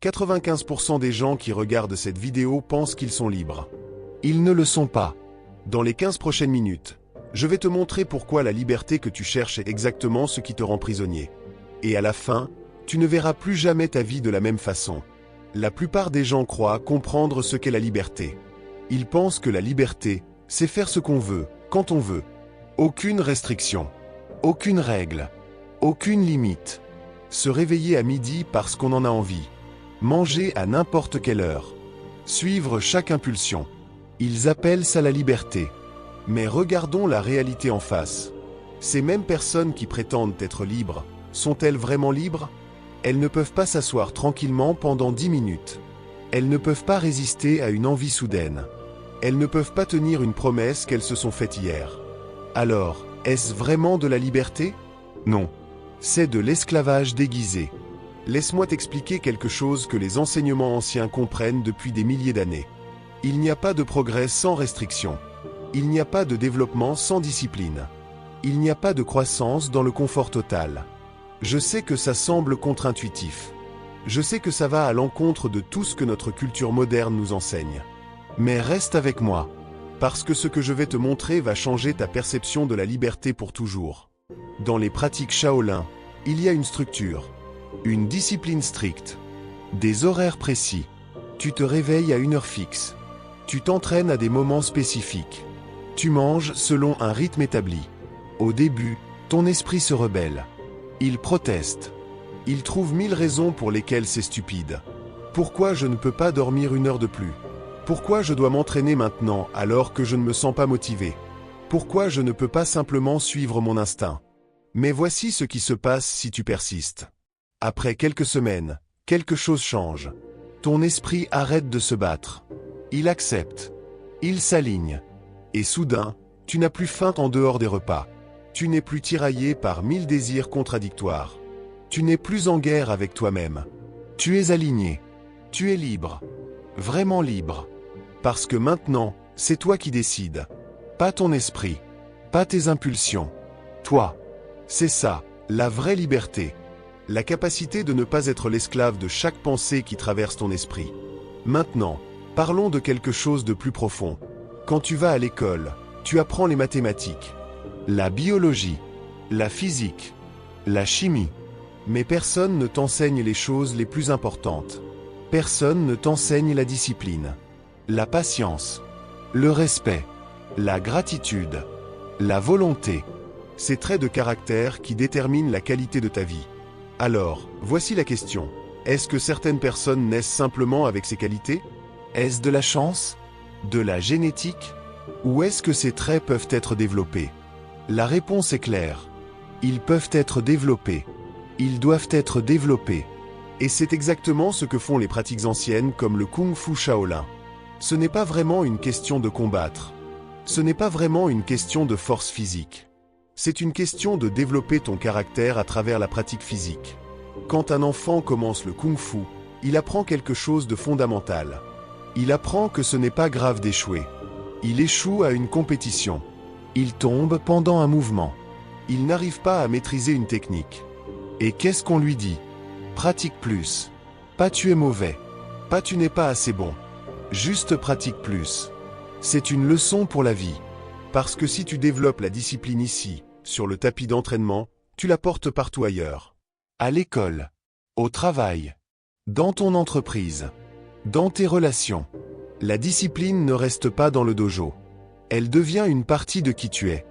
95% des gens qui regardent cette vidéo pensent qu'ils sont libres. Ils ne le sont pas. Dans les 15 prochaines minutes, je vais te montrer pourquoi la liberté que tu cherches est exactement ce qui te rend prisonnier. Et à la fin, tu ne verras plus jamais ta vie de la même façon. La plupart des gens croient comprendre ce qu'est la liberté. Ils pensent que la liberté, c'est faire ce qu'on veut, quand on veut. Aucune restriction, aucune règle, aucune limite. Se réveiller à midi parce qu'on en a envie. Manger à n'importe quelle heure. Suivre chaque impulsion. Ils appellent ça la liberté. Mais regardons la réalité en face. Ces mêmes personnes qui prétendent être libres, sont-elles vraiment libres? Elles ne peuvent pas s'asseoir tranquillement pendant 10 minutes. Elles ne peuvent pas résister à une envie soudaine. Elles ne peuvent pas tenir une promesse qu'elles se sont faite hier. Alors, est-ce vraiment de la liberté? Non. C'est de l'esclavage déguisé. Laisse-moi t'expliquer quelque chose que les enseignements anciens comprennent depuis des milliers d'années. Il n'y a pas de progrès sans restriction. Il n'y a pas de développement sans discipline. Il n'y a pas de croissance dans le confort total. Je sais que ça semble contre-intuitif. Je sais que ça va à l'encontre de tout ce que notre culture moderne nous enseigne. Mais reste avec moi, parce que ce que je vais te montrer va changer ta perception de la liberté pour toujours. Dans les pratiques Shaolin, il y a une structure, une discipline stricte, des horaires précis. Tu te réveilles à une heure fixe. Tu t'entraînes à des moments spécifiques. Tu manges selon un rythme établi. Au début, ton esprit se rebelle. Il proteste. Il trouve 1000 raisons pour lesquelles c'est stupide. Pourquoi je ne peux pas dormir une heure de plus? Pourquoi je dois m'entraîner maintenant alors que je ne me sens pas motivé? Pourquoi je ne peux pas simplement suivre mon instinct? Mais voici ce qui se passe si tu persistes. Après quelques semaines, quelque chose change. Ton esprit arrête de se battre. Il accepte. Il s'aligne. Et soudain, tu n'as plus faim en dehors des repas. Tu n'es plus tiraillé par 1000 désirs contradictoires. Tu n'es plus en guerre avec toi-même. Tu es aligné. Tu es libre. Vraiment libre. Parce que maintenant, c'est toi qui décides. Pas ton esprit. Pas tes impulsions. Toi. C'est ça, la vraie liberté. La capacité de ne pas être l'esclave de chaque pensée qui traverse ton esprit. Maintenant, parlons de quelque chose de plus profond. Quand tu vas à l'école, tu apprends les mathématiques, la biologie, la physique, la chimie. Mais personne ne t'enseigne les choses les plus importantes. Personne ne t'enseigne la discipline, la patience, le respect, la gratitude, la volonté. Ces traits de caractère qui déterminent la qualité de ta vie. Alors, voici la question. Est-ce que certaines personnes naissent simplement avec ces qualités? Est-ce de la chance? De la génétique? Ou est-ce que ces traits peuvent être développés? La réponse est claire. Ils peuvent être développés. Ils doivent être développés. Et c'est exactement ce que font les pratiques anciennes comme le Kung Fu Shaolin. Ce n'est pas vraiment une question de combattre. Ce n'est pas vraiment une question de force physique. C'est une question de développer ton caractère à travers la pratique physique. Quand un enfant commence le Kung Fu, il apprend quelque chose de fondamental. Il apprend que ce n'est pas grave d'échouer. Il échoue à une compétition. Il tombe pendant un mouvement. Il n'arrive pas à maîtriser une technique. Et qu'est-ce qu'on lui dit? Pratique plus. Pas tu es mauvais. Pas tu n'es pas assez bon. Juste pratique plus. C'est une leçon pour la vie. Parce que si tu développes la discipline ici, sur le tapis d'entraînement, tu la portes partout ailleurs. À l'école, au travail, dans ton entreprise, dans tes relations. La discipline ne reste pas dans le dojo. Elle devient une partie de qui tu es.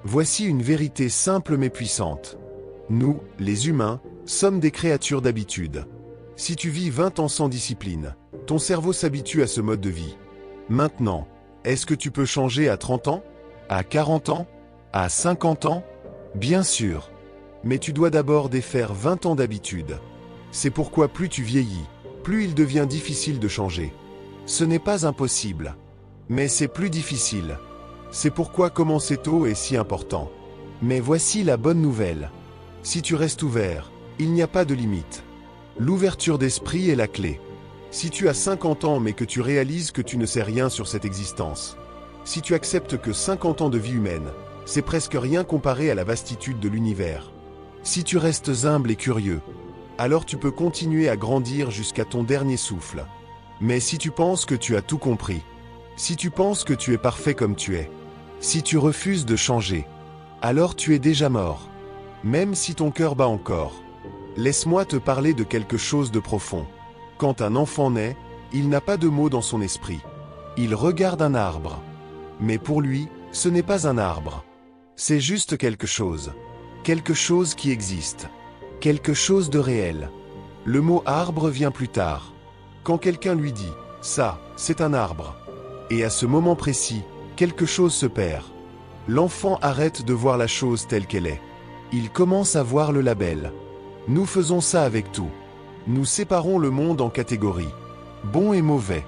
Voici une vérité simple mais puissante. Nous, les humains, sommes des créatures d'habitude. Si tu vis 20 ans sans discipline, ton cerveau s'habitue à ce mode de vie. Maintenant, est-ce que tu peux changer à 30 ans? À 40 ans? À 50 ans? Bien sûr. Mais tu dois d'abord défaire 20 ans d'habitude. C'est pourquoi plus tu vieillis, plus il devient difficile de changer. Ce n'est pas impossible. Mais c'est plus difficile. C'est pourquoi commencer tôt est si important. Mais voici la bonne nouvelle. Si tu restes ouvert, il n'y a pas de limite. L'ouverture d'esprit est la clé. Si tu as 50 ans mais que tu réalises que tu ne sais rien sur cette existence, si tu acceptes que 50 ans de vie humaine, c'est presque rien comparé à la vastitude de l'univers. Si tu restes humble et curieux, alors tu peux continuer à grandir jusqu'à ton dernier souffle. Mais si tu penses que tu as tout compris, si tu penses que tu es parfait comme tu es, si tu refuses de changer, alors tu es déjà mort. Même si ton cœur bat encore. Laisse-moi te parler de quelque chose de profond. Quand un enfant naît, il n'a pas de mots dans son esprit. Il regarde un arbre. Mais pour lui, ce n'est pas un arbre. C'est juste quelque chose. Quelque chose qui existe. Quelque chose de réel. Le mot arbre vient plus tard. Quand quelqu'un lui dit « ça, c'est un arbre ». Et à ce moment précis, quelque chose se perd. L'enfant arrête de voir la chose telle qu'elle est. Il commence à voir le label. Nous faisons ça avec tout. Nous séparons le monde en catégories. Bon et mauvais.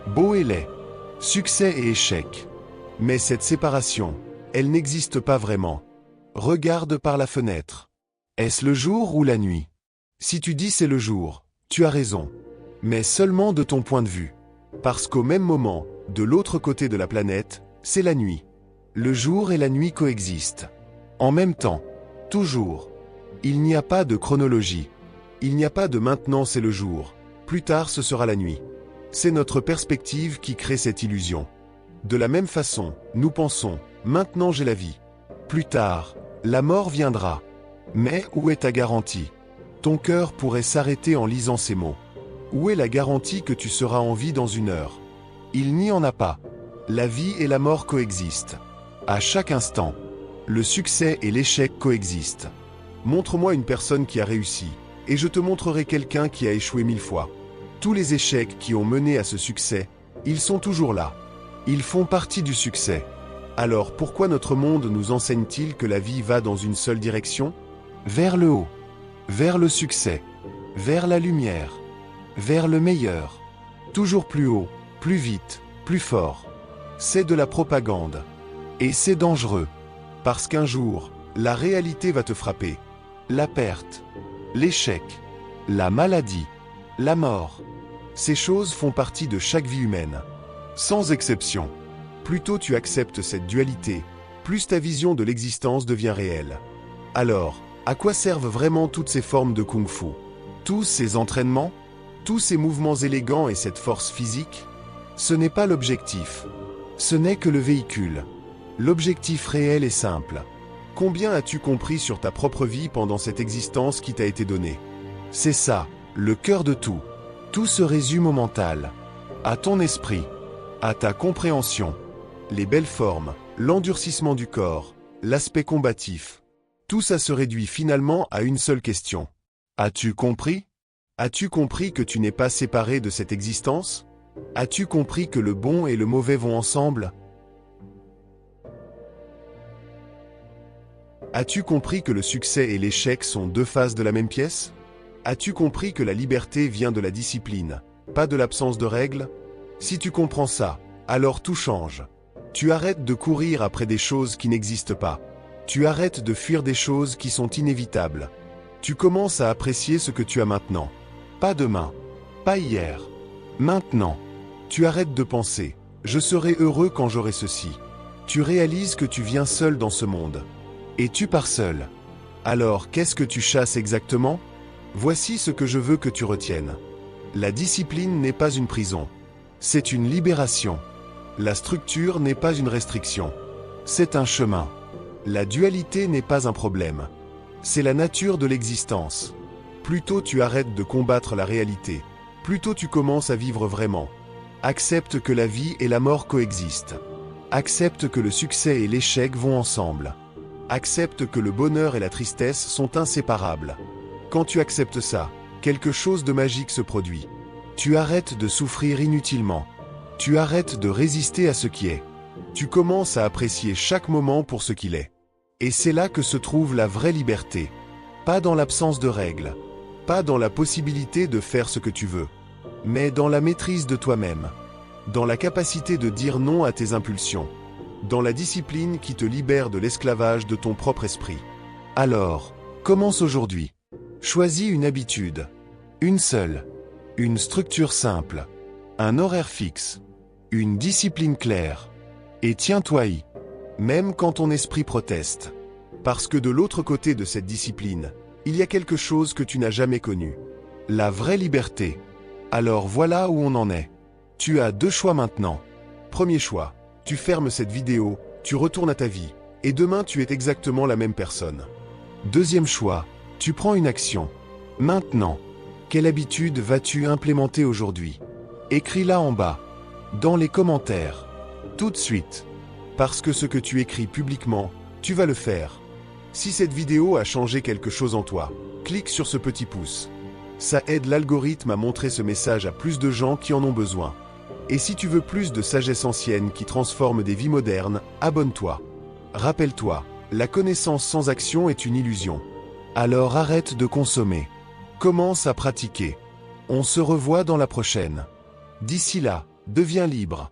Beau et laid. Succès et échec. Mais cette séparation, elle n'existe pas vraiment. Regarde par la fenêtre. Est-ce le jour ou la nuit? Si tu dis c'est le jour, tu as raison. Mais seulement de ton point de vue. Parce qu'au même moment, de l'autre côté de la planète, c'est la nuit. Le jour et la nuit coexistent. En même temps. Toujours. Il n'y a pas de chronologie. Il n'y a pas de maintenant c'est le jour. Plus tard ce sera la nuit. C'est notre perspective qui crée cette illusion. De la même façon, nous pensons, maintenant j'ai la vie. Plus tard, la mort viendra. Mais où est ta garantie? Ton cœur pourrait s'arrêter en lisant ces mots. Où est la garantie que tu seras en vie dans une heure? Il n'y en a pas. La vie et la mort coexistent. À chaque instant. Le succès et l'échec coexistent. Montre-moi une personne qui a réussi, et je te montrerai quelqu'un qui a échoué 1000 fois. Tous les échecs qui ont mené à ce succès, ils sont toujours là. Ils font partie du succès. Alors pourquoi notre monde nous enseigne-t-il que la vie va dans une seule direction? Vers le haut, vers le succès, vers la lumière, vers le meilleur. Toujours plus haut, plus vite, plus fort. C'est de la propagande. Et c'est dangereux. Parce qu'un jour, la réalité va te frapper. La perte, l'échec, la maladie, la mort. Ces choses font partie de chaque vie humaine. Sans exception. Plus tôt tu acceptes cette dualité, plus ta vision de l'existence devient réelle. Alors, à quoi servent vraiment toutes ces formes de kung-fu? Tous ces entraînements? Tous ces mouvements élégants et cette force physique? Ce n'est pas l'objectif. Ce n'est que le véhicule. L'objectif réel est simple. Combien as-tu compris sur ta propre vie pendant cette existence qui t'a été donnée? C'est ça, le cœur de tout. Tout se résume au mental, à ton esprit, à ta compréhension. Les belles formes, l'endurcissement du corps, l'aspect combatif. Tout ça se réduit finalement à une seule question. As-tu compris? As-tu compris que tu n'es pas séparé de cette existence? As-tu compris que le bon et le mauvais vont ensemble? As-tu compris que le succès et l'échec sont deux faces de la même pièce? As-tu compris que la liberté vient de la discipline, pas de l'absence de règles? Si tu comprends ça, alors tout change. Tu arrêtes de courir après des choses qui n'existent pas. Tu arrêtes de fuir des choses qui sont inévitables. Tu commences à apprécier ce que tu as maintenant. Pas demain, pas hier. Maintenant. Tu arrêtes de penser « Je serai heureux quand j'aurai ceci ». Tu réalises que tu viens seul dans ce monde. Et tu pars seul. Alors, qu'est-ce que tu chasses exactement? Voici ce que je veux que tu retiennes. La discipline n'est pas une prison. C'est une libération. La structure n'est pas une restriction. C'est un chemin. La dualité n'est pas un problème. C'est la nature de l'existence. Plus tôt tu arrêtes de combattre la réalité, plus tôt tu commences à vivre vraiment. Accepte que la vie et la mort coexistent. Accepte que le succès et l'échec vont ensemble. Accepte que le bonheur et la tristesse sont inséparables. Quand tu acceptes ça, quelque chose de magique se produit. Tu arrêtes de souffrir inutilement. Tu arrêtes de résister à ce qui est. Tu commences à apprécier chaque moment pour ce qu'il est. Et c'est là que se trouve la vraie liberté. Pas dans l'absence de règles. Pas dans la possibilité de faire ce que tu veux. Mais dans la maîtrise de toi-même. Dans la capacité de dire non à tes impulsions. Dans la discipline qui te libère de l'esclavage de ton propre esprit. Alors, commence aujourd'hui. Choisis une habitude. Une seule. Une structure simple. Un horaire fixe. Une discipline claire. Et tiens-toi-y. Même quand ton esprit proteste. Parce que de l'autre côté de cette discipline, Il y a quelque chose que tu n'as jamais connu. La vraie liberté. Alors voilà où on en est. Tu as 2 choix maintenant. Premier choix, tu fermes cette vidéo, tu retournes à ta vie, et demain tu es exactement la même personne. Deuxième choix, tu prends une action. Maintenant, quelle habitude vas-tu implémenter aujourd'hui? Écris-la en bas, dans les commentaires, tout de suite. Parce que ce que tu écris publiquement, tu vas le faire. Si cette vidéo a changé quelque chose en toi, clique sur ce petit pouce. Ça aide l'algorithme à montrer ce message à plus de gens qui en ont besoin. Et si tu veux plus de sagesse ancienne qui transforme des vies modernes, abonne-toi. Rappelle-toi, la connaissance sans action est une illusion. Alors arrête de consommer. Commence à pratiquer. On se revoit dans la prochaine. D'ici là, deviens libre.